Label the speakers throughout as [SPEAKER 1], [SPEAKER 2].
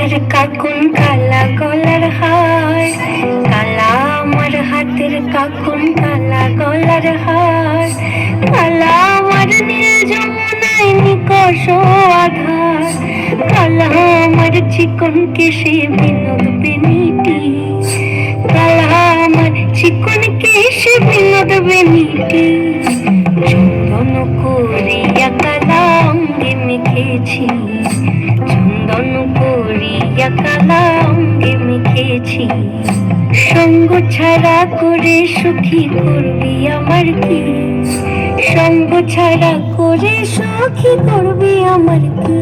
[SPEAKER 1] আমার কাকুন কালা গলার হার, কালা আমার হাতের কাকুন কালা গলার হার, কালা আমার নীল যমুনায় নিকষ আধার, কালা আমার চিকন কেশে বিনোদ বেনিটি, কালা আমার চিকন কেশে বিনোদ বেনিটি, চন্দন করিয়া কালা অঙ্গে মেখেছি, চন্দন করিয়া কালা অঙ্গে মেখেছি, সঙ্গ ছাড়া করে সুখী করবি আমার কি, সঙ্গ ছাড়া করে সুখী করবি আমার কি,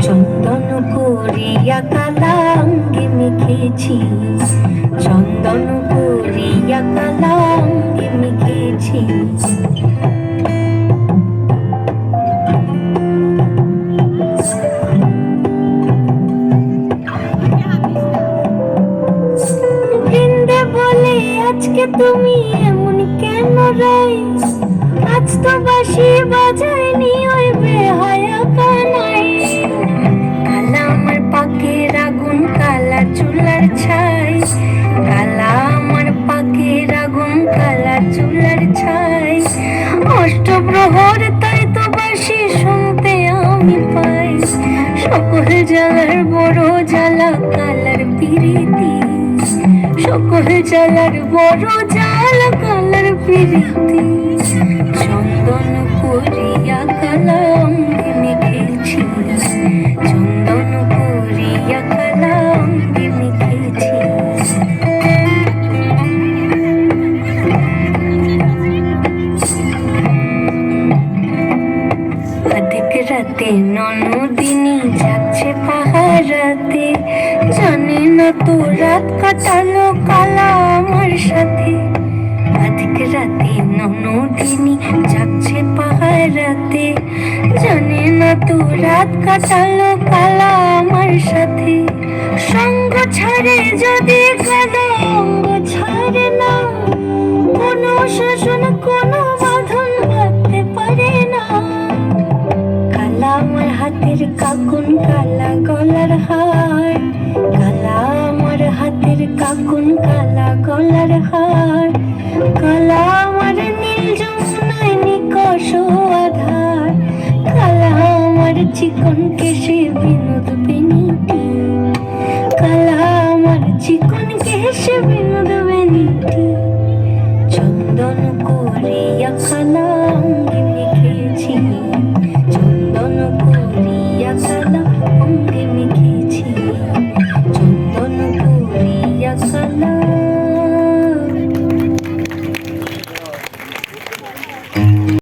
[SPEAKER 1] চন্দন করিয়া কালা অঙ্গে মেখেছি, চন্দন করিয়া কালা অঙ্গে মেখেছি। বৃন্দে বলে আজকে তুমি এমন কেন রাই, আজ তো বাঁশি বাজায়নি ওই বেহায়া কানাই, কালা আমার পাকের আগুন কালা চুলার ছাই, কালা আমার পাকের আগুন কালা চুলার ছাই, অষ্টপ্রহর তাই তো বাঁশি শুনতে আমি পাই, সকল জ্বালার বড় জ্বালা কালার পিরিতি, সকল জ্বালার বড় জ্বালা কালার পিরিতি, চন্দন করিয়া কালা অঙ্গে মেখেছি, চন্দন করিয়া কালা অঙ্গে মেখেছি। অধিক রাতে ননদিনী যাচ্ছে পাহারাতে, জানে না তো রাত কাটালো কালা আমার সাথে, অধিক রাতে ননদিনী যাচ্ছে পাহারাতে, জানে না তো রাত কাটালো কালা আমার সাথে, সঙ্গ ছাড়ে যদি কালা অঙ্গ ছাড়ে না, কোনো শাসন কোনো বাঁধন বাঁধতে পারে না, কালা আমার হাতের কাকুন কালা গলার হার, কালা আমার হাতের কাকুন কালা গলার হার, কালা আমার নীল যমুনায় নিকষ আধার, কালা আমার চিকন কেশে